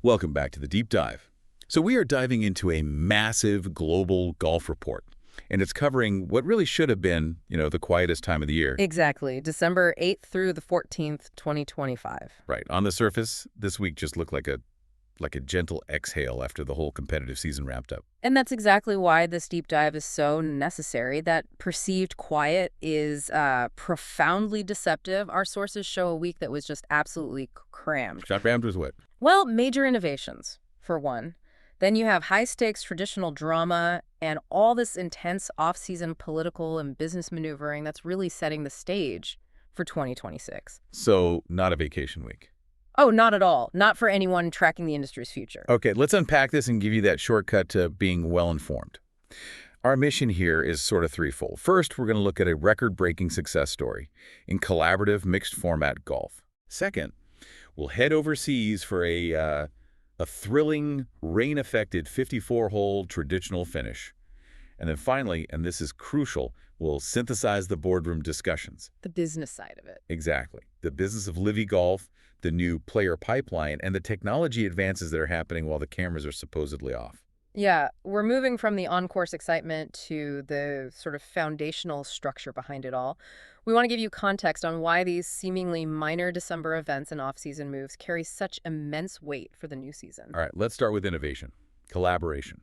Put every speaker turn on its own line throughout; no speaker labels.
Welcome back to the Deep Dive. So we are diving into a massive global golf report, and it's covering what really should have been, the quietest time of the year.
Exactly. December 8th through the 14th, 2025.
Right. On the surface, this week just looked like a gentle exhale after the whole competitive season wrapped up.
And that's exactly why this deep dive is so necessary. That perceived quiet is profoundly deceptive. Our sources show a week that was just absolutely crammed.
Crammed was what?
Well, major innovations, for one. Then you have high-stakes traditional drama and all this intense off-season political and business maneuvering that's really setting the stage for 2026.
So, not a vacation week.
Oh, not at all. Not for anyone tracking the industry's future.
Okay, let's unpack this and give you that shortcut to being well-informed. Our mission here is sort of threefold. First, we're going to look at a record-breaking success story in collaborative mixed-format golf. Second, we'll head overseas for a thrilling, rain-affected 54-hole traditional finish. And then finally, and this is crucial, we'll synthesize the boardroom discussions.
The business side of it.
Exactly. The business of Livy Golf, the new player pipeline, and the technology advances that are happening while the cameras are supposedly off.
Yeah, we're moving from the on-course excitement to the sort of foundational structure behind it all. We want to give you context on why these seemingly minor December events and off-season moves carry such immense weight for the new season.
All right, let's start with innovation, collaboration.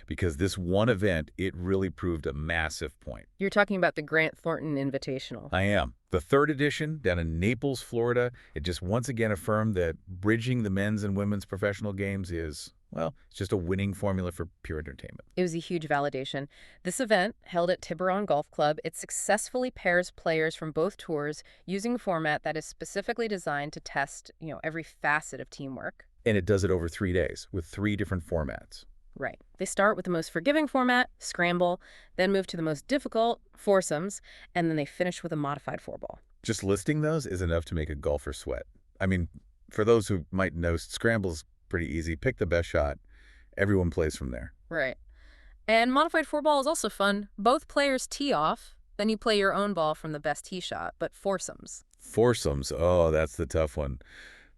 Because this one event, it really proved a massive point.
You're talking about the Grant Thornton Invitational.
I am. The third edition down in Naples, Florida, it just once again affirmed that bridging the men's and women's professional games is, well, it's just a winning formula for pure entertainment.
It was a huge validation. This event, held at Tiburón Golf Club, it successfully pairs players from both tours using a format that is specifically designed to test, every facet of teamwork.
And it does it over 3 days with 3 different formats.
Right. They start with the most forgiving format, scramble, then move to the most difficult, foursomes, and then they finish with a modified 4-ball.
Just listing those is enough to make a golfer sweat. I mean, for those who might know, scramble's pretty easy. Pick the best shot. Everyone plays from there.
Right. And modified 4-ball is also fun. Both players tee off, then you play your own ball from the best tee shot, but foursomes.
Foursomes. Oh, that's the tough one.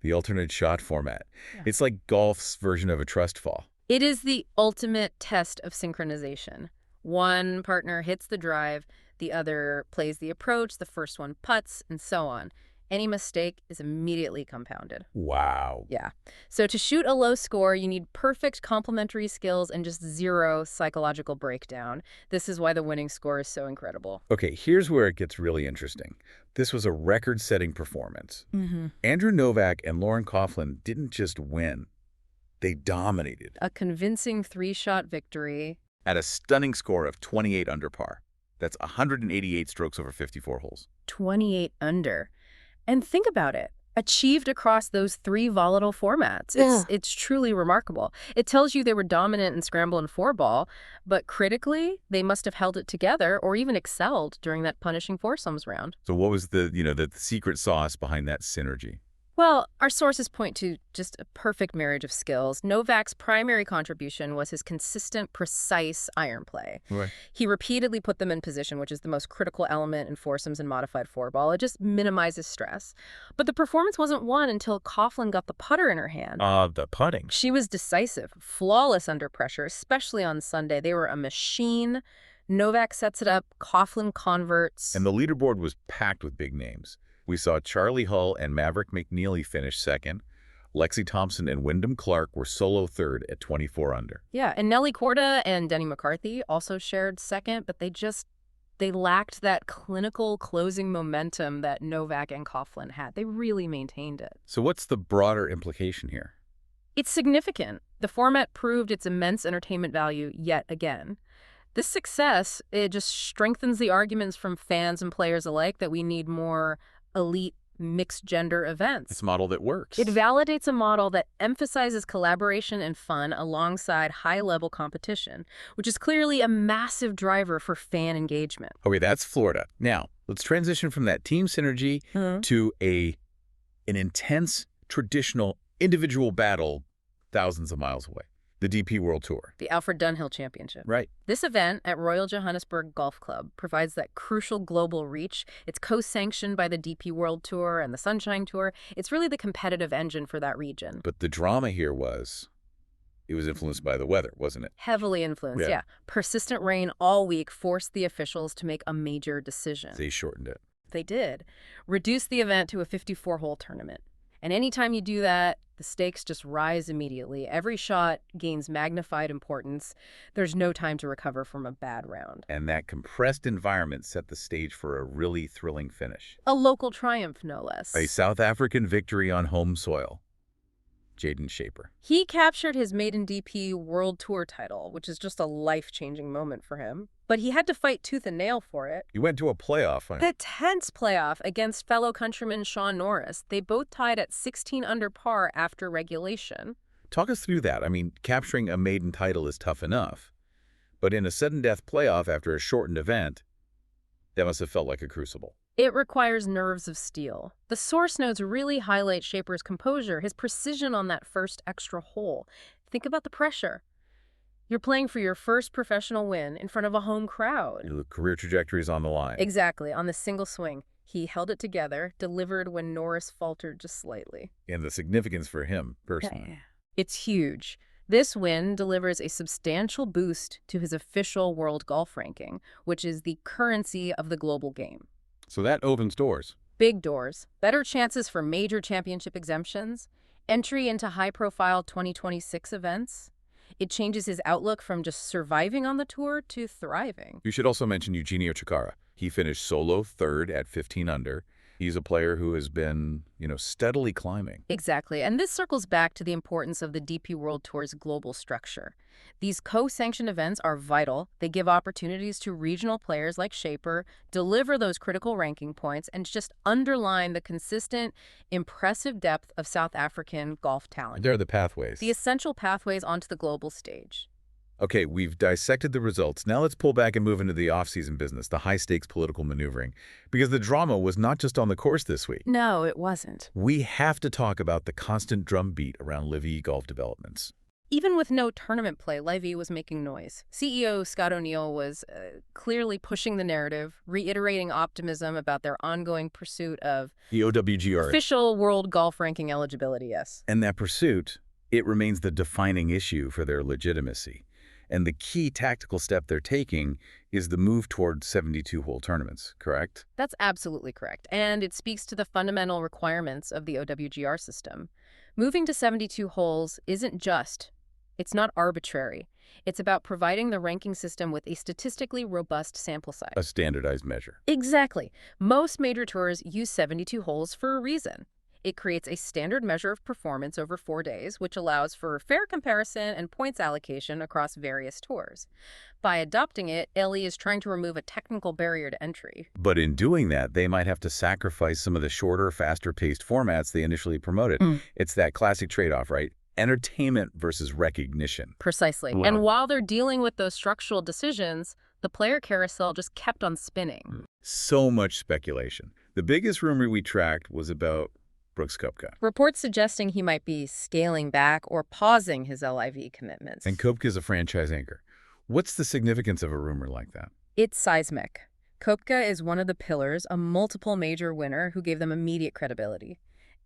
The alternate shot format. Yeah. It's like golf's version of a trust fall.
It is the ultimate test of synchronization. One partner hits the drive, the other plays the approach, the first one putts, and so on. Any mistake is immediately compounded.
Wow.
Yeah. So to shoot a low score, you need perfect complementary skills and just zero psychological breakdown. This is why the winning score is so incredible.
Okay, here's where it gets really interesting. This was a record-setting performance. Andrew Novak and Lauren Coughlin didn't just win. They dominated.
A convincing 3-shot victory.
At a stunning score of 28 under par. That's 188 strokes over 54 holes.
28 under. And think about it. Achieved across those 3 volatile formats. It's truly remarkable. It tells you they were dominant in scramble and 4-ball, but critically, they must have held it together or even excelled during that punishing foursomes round.
So what was the secret sauce behind that synergy?
Well, our sources point to just a perfect marriage of skills. Novak's primary contribution was his consistent, precise iron play.
Right.
He repeatedly put them in position, which is the most critical element in foursomes and modified 4-ball. It just minimizes stress. But the performance wasn't won until Coughlin got the putter in her hand.
The putting.
She was decisive, flawless under pressure, especially on Sunday. They were a machine. Novak sets it up, Coughlin converts.
And the leaderboard was packed with big names. We saw Charley and Maverick McNealy finish second. Lexi Thompson and Wyndham were solo third at 24 under.
Yeah, and Nelly, Korda and Denny McCarthy also shared second, but they lacked that clinical closing momentum that Novak and Coughlin had. They really maintained it.
So what's the broader implication here?
It's significant. The format proved its immense entertainment value yet again. This success, it just strengthens the arguments from fans and players alike that we need more elite mixed-gender events.
It's a model that works.
It validates a model that emphasizes collaboration and fun alongside high-level competition, which is clearly a massive driver for fan engagement.
Okay, that's Florida. Now, let's transition from that team synergy to an intense, traditional, individual battle thousands of miles away. The DP World Tour.
The Alfred Dunhill Championship.
Right.
This event at Royal Johannesburg Golf Club provides that crucial global reach. It's co-sanctioned by the DP World Tour and the Sunshine Tour. It's really the competitive engine for that region.
But the drama here it was influenced by the weather, wasn't it?
Heavily influenced, yeah. Persistent rain all week forced the officials to make a major decision.
They shortened it.
They did. Reduce the event to a 54-hole tournament. And anytime you do that, the stakes just rise immediately. Every shot gains magnified importance. There's no time to recover from a bad round.
And that compressed environment set the stage for a really thrilling finish.
A local triumph, no less.
A South African victory on home soil. Jaden Shaper.
He captured his maiden DP World Tour title, which is just a life-changing moment for him. But he had to fight tooth and nail for it.
He went to a playoff.
The tense playoff against fellow countryman Sean Norris. They both tied at 16 under par after regulation.
Talk us through that. I mean, capturing a maiden title is tough enough. But in a sudden death playoff after a shortened event, that must have felt like a crucible.
It requires nerves of steel. The source notes really highlight Shaper's composure, his precision on that first extra hole. Think about the pressure. You're playing for your first professional win in front of a home crowd.
Your career trajectory is on the line.
Exactly, on the single swing. He held it together, delivered when Norris faltered just slightly.
And the significance for him, personally.
It's huge. This win delivers a substantial boost to his official world golf ranking, which is the currency of the global game.
So that opens doors.
Big doors. Better chances for major championship exemptions. Entry into high-profile 2026 events. It changes his outlook from just surviving on the tour to thriving.
You should also mention Eugenio Chacarra. He finished solo third at 15 under. He's a player who has been, steadily climbing.
Exactly. And this circles back to the importance of the DP World Tour's global structure. These co-sanctioned events are vital. They give opportunities to regional players like Shaper, deliver those critical ranking points, and just underline the consistent, impressive depth of South African golf talent.
They're the pathways.
The essential pathways onto the global stage.
Okay, we've dissected the results. Now let's pull back and move into the off-season business, the high-stakes political maneuvering. Because the drama was not just on the course this week.
No, it wasn't.
We have to talk about the constant drumbeat around Livy golf developments.
Even with no tournament play, Livy was making noise. CEO Scott O'Neill was clearly pushing the narrative, reiterating optimism about their ongoing pursuit of
the OWGR.
Official world golf ranking eligibility, yes.
And that pursuit, it remains the defining issue for their legitimacy. And the key tactical step they're taking is the move toward 72-hole tournaments, correct?
That's absolutely correct. And it speaks to the fundamental requirements of the OWGR system. Moving to 72 holes it's not arbitrary. It's about providing the ranking system with a statistically robust sample size.
A standardized measure.
Exactly. Most major tours use 72 holes for a reason. It creates a standard measure of performance over 4 days, which allows for fair comparison and points allocation across various tours. By adopting it, LE is trying to remove a technical barrier to entry.
But in doing that, they might have to sacrifice some of the shorter, faster-paced formats they initially promoted. It's that classic trade-off, right? Entertainment versus recognition.
Precisely.
Wow.
And while they're dealing with those structural decisions, the player carousel just kept on spinning.
So much speculation. The biggest rumor we tracked was about Brooks Koepka.
Reports suggesting he might be scaling back or pausing his LIV commitments.
And Koepka is a franchise anchor. What's the significance of a rumor like that?
It's seismic. Koepka is one of the pillars, a multiple major winner who gave them immediate credibility.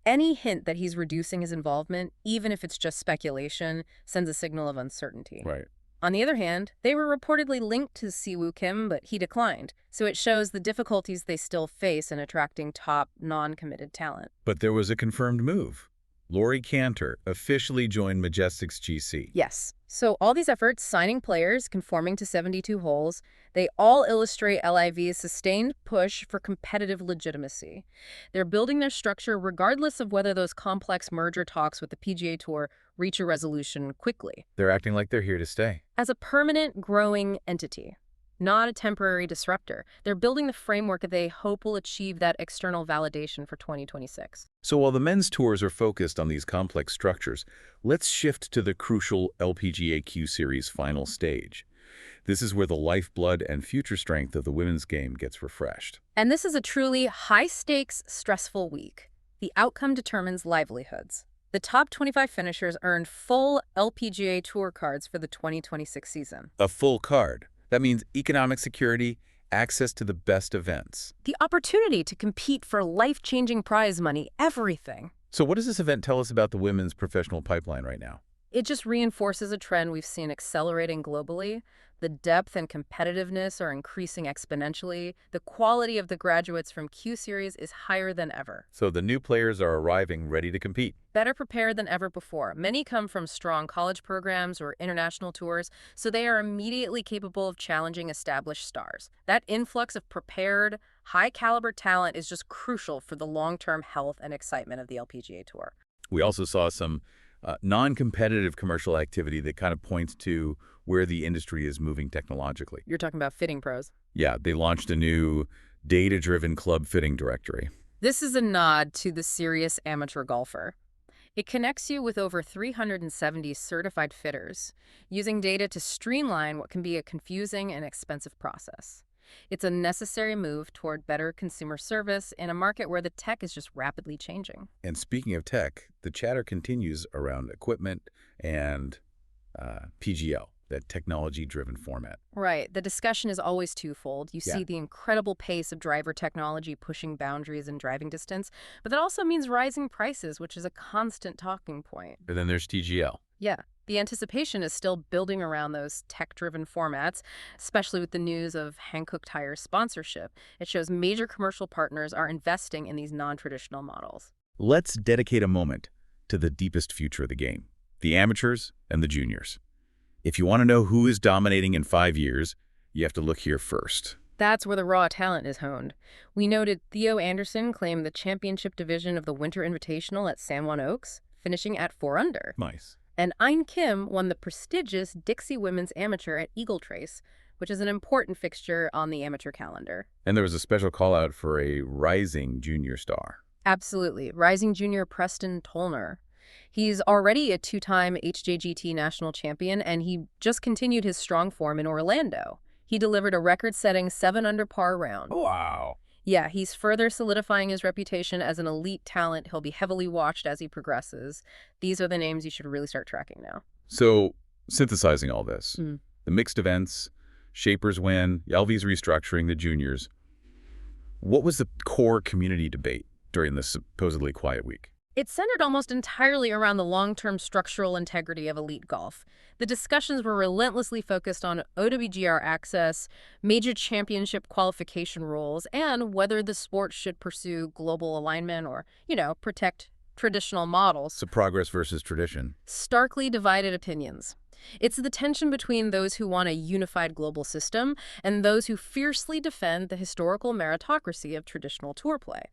Any hint that he's reducing his involvement, even if it's just speculation, sends a signal of uncertainty.
Right.
On the other hand, they were reportedly linked to Siwoo Kim, but he declined. So it shows the difficulties they still face in attracting top, non-committed talent.
But there was a confirmed move. Laurie Cantor officially joined Majestic's GC.
Yes. So all these efforts, signing players, conforming to 72 holes, they all illustrate LIV's sustained push for competitive legitimacy. They're building their structure regardless of whether those complex merger talks with the PGA Tour reach a resolution quickly.
They're acting like they're here to stay.
As a permanent, growing entity, not a temporary disruptor. They're building the framework that they hope will achieve that external validation for 2026.
So while the men's tours are focused on these complex structures, let's shift to the crucial LPGA Q Series final stage. This is where the lifeblood and future strength of the women's game gets refreshed.
And this is a truly high-stakes, stressful week. The outcome determines livelihoods. The top 25 finishers earned full LPGA Tour cards for the 2026 season.
A full card. That means economic security, access to the best events.
The opportunity to compete for life-changing prize money, everything.
So what does this event tell us about the women's professional pipeline right now?
It just reinforces a trend we've seen accelerating globally. The depth and competitiveness are increasing exponentially. The quality of the graduates from Q Series is higher than ever.
So the new players are arriving ready to compete.
Better prepared than ever before. Many come from strong college programs or international tours, so they are immediately capable of challenging established stars. That influx of prepared, high-caliber talent is just crucial for the long-term health and excitement of the LPGA Tour.
We also saw some non-competitive commercial activity that kind of points to where the industry is moving technologically.
You're talking about fitting pros.
Yeah, they launched a new data-driven club fitting directory.
This is a nod to the serious amateur golfer. It connects you with over 370 certified fitters, using data to streamline what can be a confusing and expensive process. It's a necessary move toward better consumer service in a market where the tech is just rapidly changing.
And speaking of tech, the chatter continues around equipment and PGO, that technology-driven format.
Right. The discussion is always twofold. You
Yeah.
see the incredible pace of driver technology pushing boundaries in driving distance, but that also means rising prices, which is a constant talking point.
And then there's TGL.
Yeah. The anticipation is still building around those tech-driven formats, especially with the news of Hankook Tire's sponsorship. It shows major commercial partners are investing in these non-traditional models.
Let's dedicate a moment to the deepest future of the game, the amateurs and the juniors. If you want to know who is dominating in 5 years, you have to look here first.
That's where the raw talent is honed. We noted Theo Anderson claimed the championship division of the Winter Invitational at San Juan Oaks, finishing at 4 under.
Nice.
And Ein Kim won the prestigious Dixie Women's Amateur at Eagle Trace, which is an important fixture on the amateur calendar.
And there was a special call-out for a rising junior star.
Absolutely. Rising junior Preston Tollner. He's already a 2-time HJGT national champion, and he just continued his strong form in Orlando. He delivered a record-setting 7 under par round.
Wow.
Yeah, he's further solidifying his reputation as an elite talent. He'll be heavily watched as he progresses. These are the names you should really start tracking now.
So, synthesizing all this, the mixed events, Shapers win, Yalvi's restructuring, the juniors. What was the core community debate during this supposedly quiet week?
It centered almost entirely around the long-term structural integrity of elite golf. The discussions were relentlessly focused on OWGR access, major championship qualification rules, and whether the sport should pursue global alignment or, protect traditional models.
So progress versus tradition.
Starkly divided opinions. It's the tension between those who want a unified global system and those who fiercely defend the historical meritocracy of traditional tour play.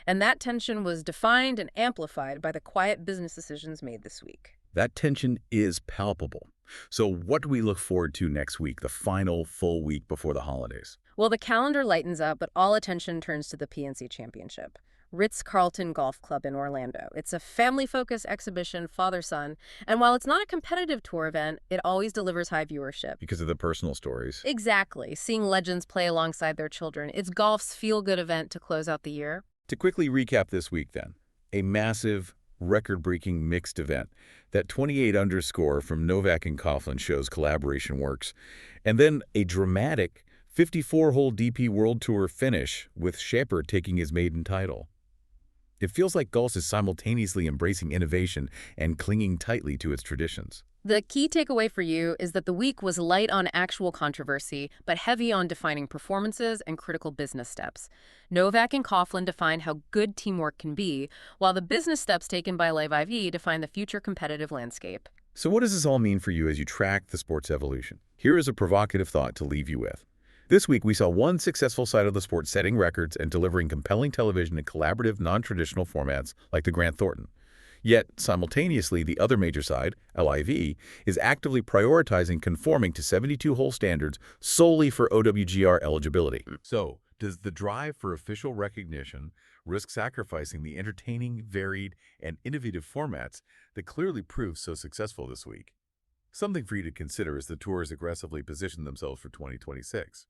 And that tension was defined and amplified by the quiet business decisions made this week.
That tension is palpable. So what do we look forward to next week, the final full week before the holidays?
Well, the calendar lightens up, but all attention turns to the PNC Championship. Ritz-Carlton Golf Club in Orlando. It's a family-focused exhibition, father-son, and while it's not a competitive tour event, it always delivers high viewership.
Because of the personal stories.
Exactly. Seeing legends play alongside their children. It's golf's feel-good event to close out the year.
To quickly recap this week then, a massive, record-breaking mixed event. That 28 underscore from Novak and Coughlin shows collaboration works. And then a dramatic 54-hole DP World Tour finish with Shaper taking his maiden title. It feels like golf is simultaneously embracing innovation and clinging tightly to its traditions.
The key takeaway for you is that the week was light on actual controversy, but heavy on defining performances and critical business steps. Novak and Coughlin defined how good teamwork can be, while the business steps taken by Live IV define the future competitive landscape.
So what does this all mean for you as you track the sport's evolution? Here is a provocative thought to leave you with. This week, we saw one successful side of the sport setting records and delivering compelling television in collaborative, non-traditional formats like the Grant Thornton. Yet, simultaneously, the other major side, LIV, is actively prioritizing conforming to 72-hole standards solely for OWGR eligibility. So, does the drive for official recognition risk sacrificing the entertaining, varied, and innovative formats that clearly proved so successful this week? Something for you to consider as the tours aggressively position themselves for 2026.